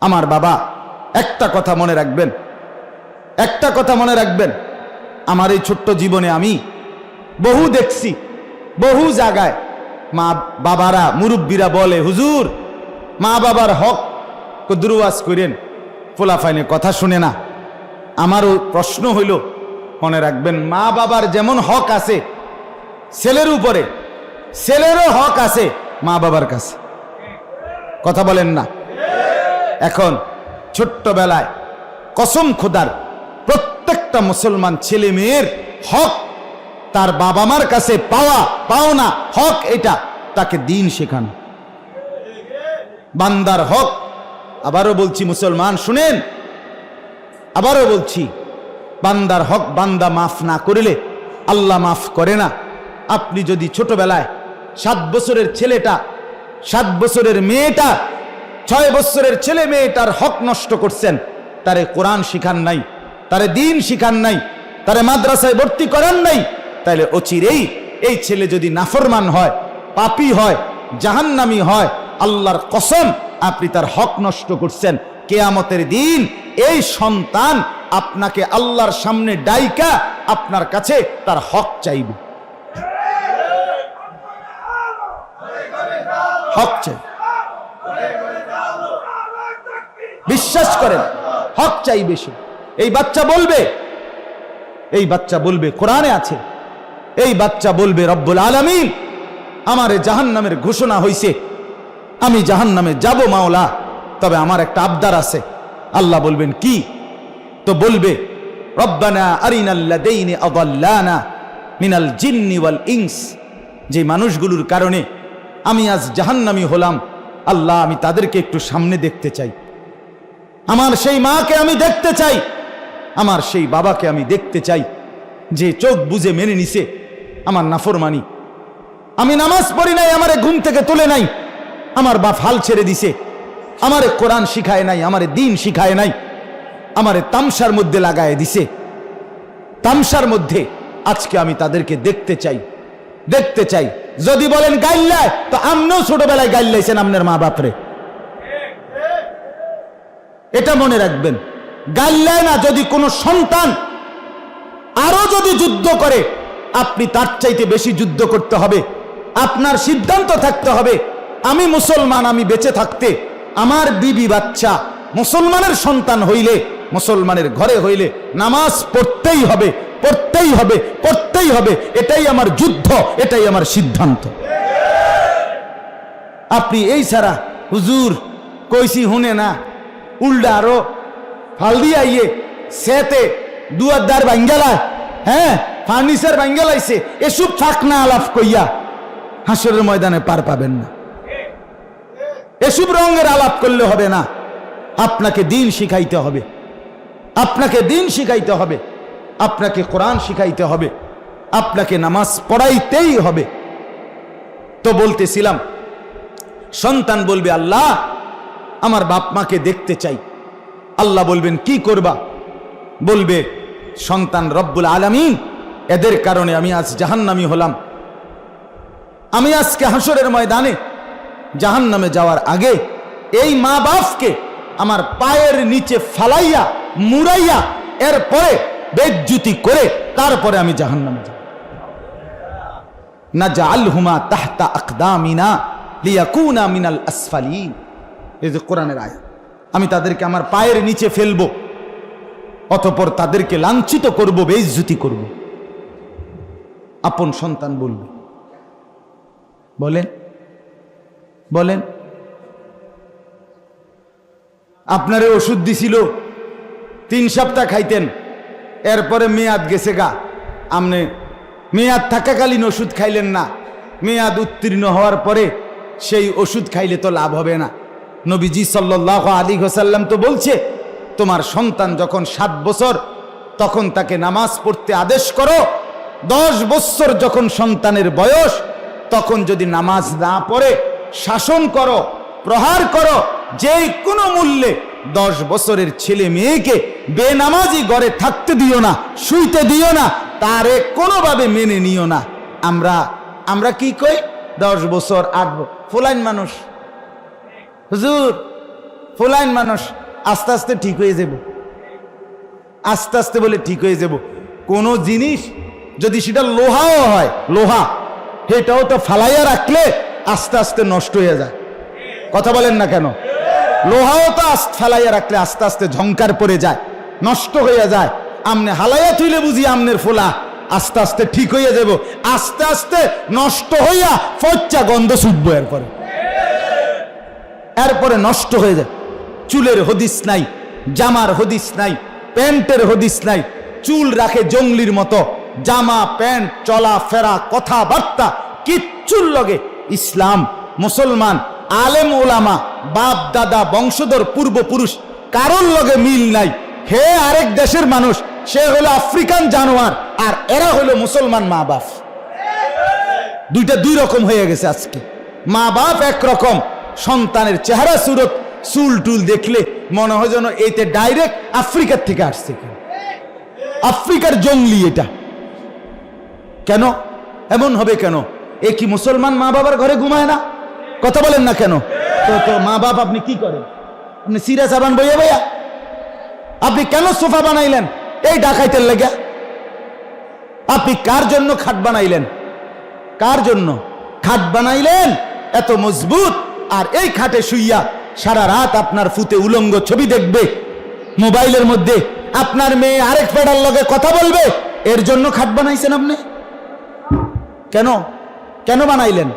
আমার বাবা, একটা কথা মনে রাখবেন, একটা কথা মনে রাখবেন, আমার এই ছোট্ট জীবনে আমি বহু দেখছি, বহু জায়গায় মা বাবারা মুরব্বীরা বলে, হুজুর মা বাবার হক দুরওয়াজ করেন, ফোলাফাইনে কথা শুনে না। আমারও প্রশ্ন হইল, মনে রাখবেন মা বাবার যেমন হক আছে ছেলের উপরে, ছেলেরও হক আছে মা বাবার কাছে। কথা বলেন না? এখন ছোট্টবেলায় কসম খোদার প্রত্যেকটা মুসলমান ছেলে মেয়ের হক তার বাবা মার কাছে পাওনা হক, এটা তাকে দিন শেখানো বান্দার হক। আবারও বলছি মুসলমান শুনেন, আবারও বলছি, বান্দার হক বান্দা মাফ না করিলে আল্লাহ মাফ করে না। আপনি যদি ছোটবেলায় 7 বছরের ছেলেটা, 7 বছরের মেয়েটা, 6 বছরের ছেলে মেয়েটার হক নষ্ট করছেন, তারে কোরআন শিখান নাই, তারে দিন শিখান নাই, তারে মাদ্রাসায় ভর্তি করান নাই, তাহলে অচিরেই এই ছেলে যদি নাফরমান হয়, পাপী হয়, জাহান্নামী হয়, আল্লাহর কসম আপনি তার হক নষ্ট করছেন। কিয়ামতের দিন এই সন্তান আপনাকে আল্লাহর সামনে ডাইকা আপনার কাছে তার হক চাইবে, হক চাই। বিশ্বাস করেন, হক চাইবে সে। এই বাচ্চা বলবে, এই বাচ্চা বলবে, কোরআনে আছে, এই বাচ্চা বলবে রব্বুল আলামিন আমারে জাহান্নামের ঘোষণা হইছে, আমি জাহান্নামে যাব মাওলা, তবে আমার একটা আবদার আছে। আল্লাহ বলবেন কি? তো বলবে রব্বানা আরিনাল্লাযীনা আযাল্লানা মিনাল জিন্নি ওয়াল ইনস, যে মানুষগুলোর কারণে আমি আজ জাহান্নামী হলাম, আল্লাহ আমি তাদেরকে একটু সামনে দেখতে চাই, আমার সেই মাকে আমি দেখতে চাই, আমার সেই বাবাকে আমি দেখতে চাই যে চোখ বুজে মেনে নিছে আমার নাফরমানি, আমি নামাজ পড়ি নাই, আমারে ঘুম থেকে তুলে নাই, আমার বাপ হাল ছেড়ে দিছে, আমারে কোরআন শিখায় নাই, আমারে দিন শিখায় নাই, আমারে তামসার মধ্যে লাগায় দিছে, তামসার মধ্যে। আজকে আমি তাদেরকে দেখতে চাই, দেখতে চাই। যদি বলেন গাইল্লায়, তো আমরাও ছোটবেলায় গাইল্লাইছেন আপনার মা বাপরে, এটা মনে রাখবেন। গাইল্লায় না, যদি কোনো সন্তান আরো যদি যুদ্ধ করে, আপনি তার চাইতে বেশি যুদ্ধ করতে হবে। আপনার সিদ্ধান্ত থাকতে হবে, আমি মুসলমান, আমি বেঁচে থাকতে আমার বিবি বাচ্চা মুসলমানের সন্তান হইলে, মুসলমানের ঘরে হইলে নামাজ পড়তেই হবে, পড়তেই হবে, পড়তেই হবে। এটাই আমার যুদ্ধ, এটাই আমার সিদ্ধান্ত। আপনি এই ছাড়া হুজুর কইছি হুনে না, উল্টা আরো ফাল দিয়ে আইয়ে সেতে দুয়ারদার বাঙ্গালা, হ্যাঁ ফার্নিচার বাঙ্গালাইছে, এসব ফাঁক না আলাপ কইয়া হাসরের ময়দানে পার পাবেন না। এসব রঙের আলাপ করলে হবে না, আপনাকে দিন শিখাইতে হবে, আপনাকে দিন শিখাইতে হবে, আপনাকে কোরআন শিখাইতে হবে, আপনাকে নামাজ পড়াইতেই হবে। তো বলতেছিলাম, সন্তান বলবে আল্লাহ আমার বাপ মাকে দেখতে চাই। আল্লাহ বলবেন কি করবা? বলবে সন্তান রব্বুল আলামিন এদের কারণে আমি আজ জাহান্নামী হলাম, আমি আজকে হাসরের ময়দানে জাহান্নামে যাওয়ার আগে এই মা বাপকে আমার পায়ের নিচে ফালাইয়া মুড়াইয়া এরপরে বেজ্জুতি করে তারপরে আমি জাহান্নামে যাব। নাজআলহুমা তাহতা আকদামিনা লিয়াকুনা মিনাল আসফালিন, এই যে কোরআনের আয়াত। আমি তাদেরকে আমার পায়ের নিচে ফেলবো, অতঃপর তাদেরকে লাঞ্ছিত করব, বেইজ্জতি করব। আপন সন্তান বলবে, বলেন বলেন, আপনারে ওষুধ দিছিল 3 সপ্তাহ খাইতেন, এরপরে মেয়াদ গেছে গা, আপনি মেয়াদ থাকাকালীন ওষুধ খাইলেন না, মেয়াদ উত্তীর্ণ হওয়ার পরে সেই ওষুধ খাইলে তো লাভ হবে না। নবীজি সাল্লাল্লাহু আলাইহি ওয়াসাল্লাম তো বলছে, তোমার সন্তান যখন 7 বছর তখন তাকে নামাজ পড়তে আদেশ করো, 10 বছর যখন সন্তানের বয়স তখন যদি নামাজ না পড়ে শাসন করো, প্রহার করো, যে কোনো মূল্যে 10 বছরের ছেলে মেয়েকে বেনামাজি ঘরে থাকতে দিও না, শুইতে দিও না, তারে কোনোভাবে মেনে নিও না। আমরা কি কই? 10 বছর 8 বছর ফুলাইন মানুষ, হুজুর ফুলাইন মানুষ আস্তে আস্তে ঠিক হয়ে যাব, আস্তে আস্তে বলে ঠিক হয়ে যাব। কোনো জিনিস যদি সেটা লোহাও হয়, লোহা সেটাও তো ফালাইয়া রাখলে আস্তে আস্তে নষ্ট হয়ে যায়। কথা বলেন না কেন? লোহাও তো ফালাইয়া রাখলে আস্তে আস্তে ঝংকার পড়ে যায়, নষ্ট হয়ে যায়। আমনে হালাইয়া তুইলে বুঝি আমনের ফোলা আস্তে আস্তে ঠিক হইয়া যাব, আস্তে আস্তে নষ্ট হইয়া ফচ্চা গন্ধ ছুটবো, এরপরে নষ্ট হয়ে যায়। চুলের হদিস নাই, জামার হদিস নাই, প্যান্টের হদিস নাই, চুল রাখে জঙ্গলির মতো, জামা প্যান্ট চলা ফেরা কথাবার্তা কিচ্ছুর লগে ইসলাম মুসলমান আলেম ওলামা বাপ দাদা বংশধর পূর্বপুরুষ কারোর লগে মিল নাই। হে আরেক দেশের মানুষ, সে হলো আফ্রিকান জানোয়ার, আর এরা হলো মুসলমান মা বাপ। দুইটা দুই রকম হয়ে গেছে আজকে। মা বাপ একরকম, সন্তানের চেহারা সুরত চুল টুল দেখলে মনে হয় যেন এইতে ডাইরেক্ট আফ্রিকার থেকে আসছে, আফ্রিকার জঙ্গলি এটা। কেন এমন হবে? কেন এ কি মুসলমান মা বাবার ঘরে ঘুমায় না? কথা বলেন না কেন? তো মা বাপ আপনি কি করেন? আপনি সিরা সাবান বইয়া বইয়া আপনি কেন সোফা বানাইলেন? এই ডাকাইতের লেগে। আপনি কার জন্য খাট বানাইলেন? কার জন্য খাট বানাইলেন এত মজবুত? আর এই খাটে শুইয়া সারা রাত আপনার ফুতে উলঙ্গ ছবি দেখবে মোবাইলের মধ্যে, আপনার মেয়ে আরেক ফেডার লগে কথা বলবে, এর জন্য খাট বানাইছেন আপনি? কেন কেন বানাইলেন?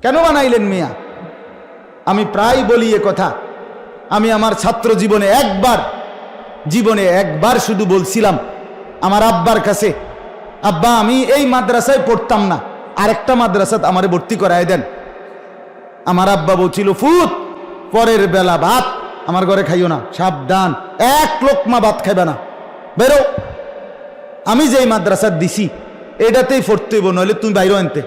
কেন বানাইলেন মিয়া? আমি প্রায় বলি এ কথা। আমি আমার ছাত্র জীবনে একবার শুধু বলছিলাম আমার আব্বার কাছে, আব্বা আমি এই মাদ্রাসায় পড়তাম না, আরেকটা মাদ্রাসাত আমারে ভর্তি করায় দেন। আমার আব্বা বলছিল, ফুত পরের বেলা ভাত আমার ঘরে খাইও না, সাবধান, এক লোকমা ভাত খাইবে না, বেরো। আমি যেই মাদ্রাসাত দিছি এটাতেই পড়তে হইব, নইলে তুমি বাইরে আনতে।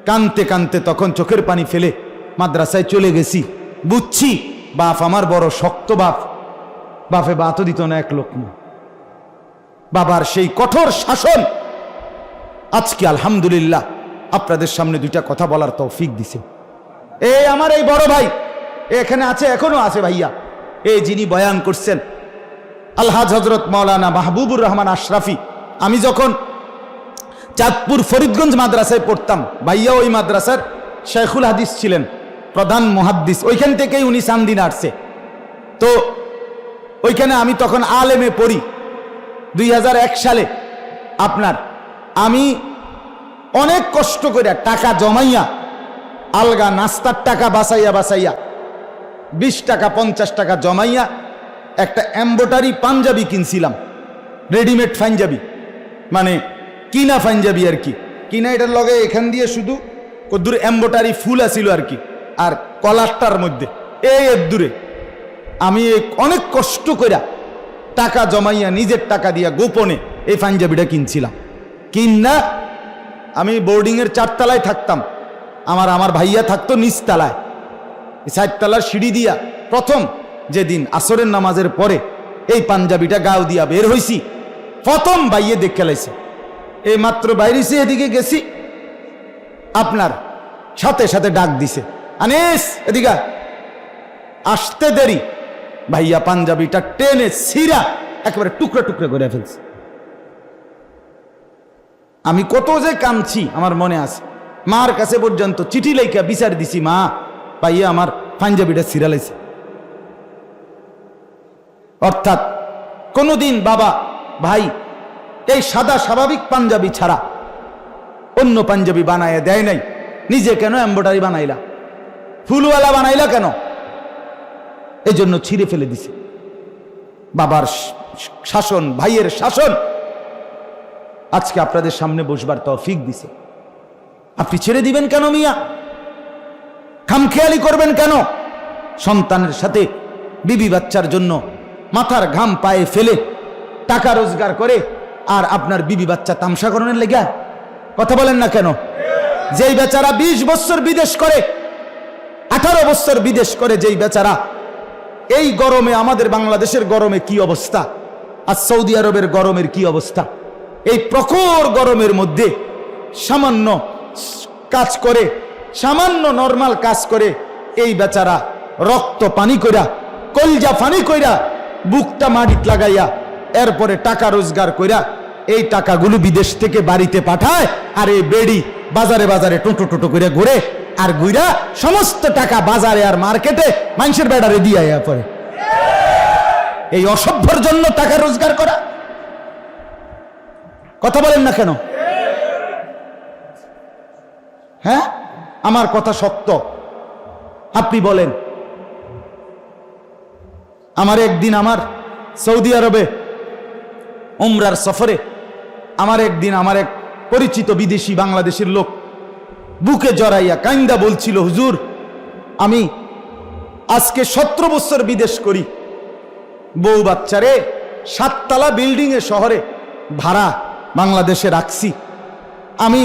কানতে কানতে তখন চোখের পানি ফেলে মাদ্রাসায় চলে গেছি। বুঝছি বাপ আমার বড় শক্ত বাপ, বাপে ভাতও দিত না এক লোকমা। বাবার সেই কঠোর শাসন আজকে আলহামদুলিল্লাহ আপনাদের সামনে দুইটা কথা বলার তৌফিক দিছে। এই আমার এই বড় ভাই এখানে আছে, এখনো আছে ভাইয়া, এই যিনি বয়ান করছেন আলহাজ হজরত মাওলানা মাহবুবুর রহমান আশরাফি। আমি যখন চাঁদপুর ফরিদগঞ্জ মাদ্রাসায় পড়তাম, ভাইয়া ওই মাদ্রাসার শেখুল হাদিস ছিলেন, প্রধান মুহাদ্দিস, ওইখান থেকেই উনি সান্দিন আসছে। তো ওইখানে আমি তখন আলেমে পড়ি 2001 সালে। আপনার আমি অনেক কষ্ট করে টাকা জমাইয়া আলগা নাস্তার টাকা বাঁচাইয়া 20 টাকা 50 টাকা জমাইয়া একটা এমব্রয়ডারি পাঞ্জাবি কিনছিলাম, রেডিমেড পাঞ্জাবি, মানে কিনা পাঞ্জাবি আর কি। কিনা এটার লগে এখান দিয়ে শুধু কদ্দুর এমব্রয়ডারি ফুল আছিল আর কি, আর কলারটার মধ্যে এই দূরে আমি অনেক কষ্ট করে টাকা জমাইয়া নিজের টাকা দিয়া গোপনে এই পাঞ্জাবিটা কিনছিলাম। কিনা আমি বোর্ডিংয়ের 4 তলায় থাকতাম, আমার ভাইয়া থাকতো নিচতলায়। 4 তলার সিঁড়ি দিয়া প্রথম যেদিন আসরের নামাজের পরে এই পাঞ্জাবিটা গাও দিয়া বের হইছি, প্রথম ভাইয়ে দেখে লাইছে। এই মাত্র বাইরেছি, এদিকে গেছি, আপনার সাথে সাথে ডাক দিছে, আনিস এদিকে। আসতে দেরি ভাইয়া পাঞ্জাবিটা টেনে ছিঁড়া একেবারে টুকরা টুকরা করে ফেলছে। আমি কত যে কাঁদছি আমার মনে আছে। মার কাছে পর্যন্ত চিঠি লেখা বিচার দিছি, মা ভাইয়া আমার পাঞ্জাবিটা ছিঁড়া লাইছে। অর্থাৎ কোনদিন বাবা ভাই এই সাদা স্বাভাবিক পাঞ্জাবি ছাড়া অন্য পাঞ্জাবি বানায় দেয় নাই। নিজে কেন এমব্রয়ডারি বানাইলা, ফুলওয়ালা বানাইলা কেন? এই জন্য ছিঁড়ে ফেলে দিছে। বাবার শাসন, ভাইয়ের শাসন আজকে আপনাদের সামনে বসবার তৌফিক দিছে। আপনি ছেড়ে দিবেন কেন মিয়া? খামখেয়ালি করবেন কেন? সন্তানের সাথে বিবি বাচ্চার জন্য মাথার ঘাম পায়ে ফেলে টাকা রোজগার করে, আর আপনার বিবি বাচ্চা তামসা করানোর লেগে কথা বলেন না কেন? যেই বেচারা 20 বছর বিদেশ করে, 18 বছর বিদেশ করে, যেই বেচারা এই গরমে, আমাদের বাংলাদেশের গরমে কি অবস্থা, আর সৌদি আরবের গরমের কি অবস্থা, এই প্রখর গরমের মধ্যে সামান্য কাজ করে, সামান্য নরমাল কাজ করে এই বেচারা রক্ত পানি কইরা কলজা পানি কইরা বুকটা মাটিত লাগাইয়া এরপরে টাকা রোজগার কইরা এই টাকাগুলো বিদেশ থেকে বাড়িতে পাঠায়, আর এই বেড়ি বাজারে বাজারে টোটো টোটো করে ঘুরে আর ঘুরা সমস্ত টাকা বাজারে আর মার্কেটে মানুষের বেড়ারে দিয়ে পরে। এই অসভ্যর জন্য টাকা রোজগার করা, কথা বলেন না কেন? হ্যাঁ, আমার কথা সত্য, আপনি বলেন। আমার একদিন আমার সৌদি আরবে উমরার সফরে আমার এক পরিচিত বিদেশি বাংলাদেশের লোক বুকে জড়াইয়া কাইন্দা বলছিল, হুজুর আমি আজকে 17 বছর বিদেশ করি, বউ বাচ্চারে 7 তলা বিল্ডিং এ শহরে ভাড়া বাংলাদেশে রাখছি, আমি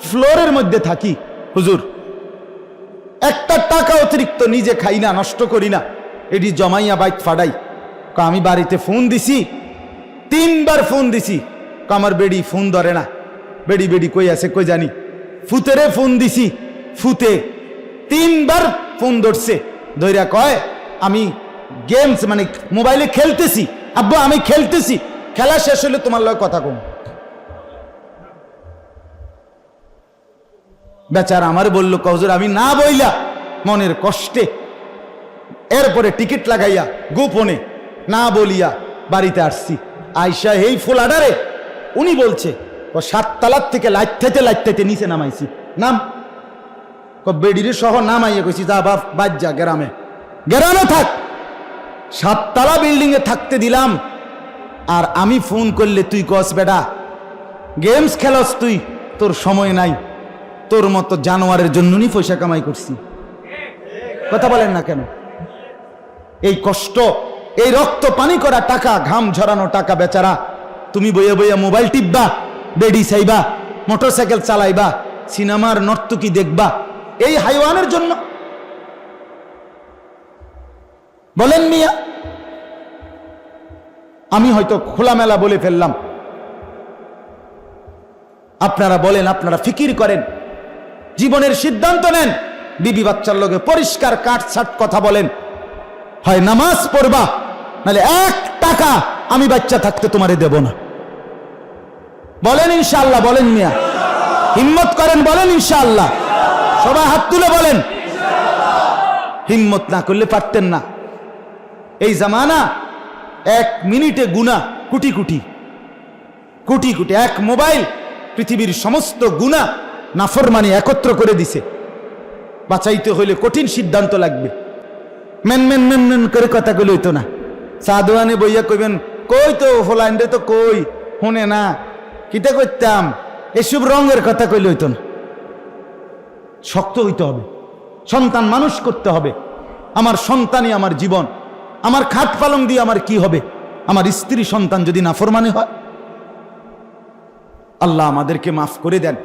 ফ্লোরের মধ্যে থাকি, হুজুর একটা টাকা অতিরিক্ত নিজে খাই না, নষ্ট করি না, এটি জমাইয়া বাইক ফাড়াই। আমি বাড়িতে ফোন দিছি, 3 বার ফোন দিছি, আমার বেডি ফোন ধরে না। বেডি বেডি কই আছে কই জানি, ফুতেরে ফোন দিছি, ফুতে 3 বার ফোন ধরছে, ধইরা কয় আমি গেমস মানে মোবাইলে খেলতেছি, আব্বু আমি খেলতেছি, খেলা শেষ হলে তোমার লগে কথা কম। বেচারা আমার বললো, হুজুর আমি না বইলা মনের কষ্টে এরপরে টিকিট লাগাইয়া গোপনে না বলিয়া বাড়িতে আসছি। আয়সা এই ফোলাডারে উনি বলছে, ও 7 তলার থেকে লাইতে নিচে নামাইছি, নাম বেডির সহ নামাইয়া কইছি, যা বাপ বাদ যা, গ্রামে থাক, 7 তলা বিল্ডিং এ থাকতে দিলাম, আর আমি ফোন করলে তুই কস বেটা গেমস খেলস, তুই তোর সময় নাই, তোর মতো জানোয়ারের জন্যই পয়সা কামাই করছি। কথা বলেন না কেন? এই কষ্ট, এই রক্ত পানি করা টাকা, ঘাম ঝরানো টাকা বেচারা তুমি বইয়া বইয়া মোবাইল টিপবা, বেডি চাইবা, মোটরসাইকেল চালাইবা, সিনেমার নর্তকী দেখবা, এই হাইওয়ানের জন্য? বলেন মিয়া, আমি হয়তো খোলামেলা বলে ফেললাম, আপনারা বলেন, আপনারা ফিকির করেন, জীবনের সিদ্ধান্ত নেন, বিবি বাচ্চার লগে পরিষ্কার কাটছাট কথা বলেন, হয় নামাজ পড়বা, নাহলে 1 টাকা আমি বাচ্চা থাকতে তোমারে দেব না। বলেন ইনশাআল্লাহ, বলেন মিয়া, হিম্মত করেন, বলেন ইনশাআল্লাহ, সবাই হাত তুলে বলেন। হিম্মত না করলে পারতেন না। এই জামানা 1 মিনিটে গুনাহ কোটি কোটি কোটি কোটি, 1 মোবাইল পৃথিবীর সমস্ত গুনাহ নাফরমানি একত্র করে দিছে। বাঁচাইতে হইলে কঠিন সিদ্ধান্ত লাগবে। মেন মেন মেন মেন করে কথা কইলে হইতো না। সাদওয়ানে বইয়া কইবেন, কই তো ফলাইন্ডে তো কই শুনে না, কিতা করতাম, এসব রঙের কথা কইলে হইতো না। শক্ত হইতে হবে, সন্তান মানুষ করতে হবে। আমার সন্তানই আমার জীবন, আমার খাট পালং দিয়ে আমার কি হবে? আমার স্ত্রী সন্তান যদি নাফরমানি হয়, আল্লাহ আমাদেরকে মাফ করে দেন।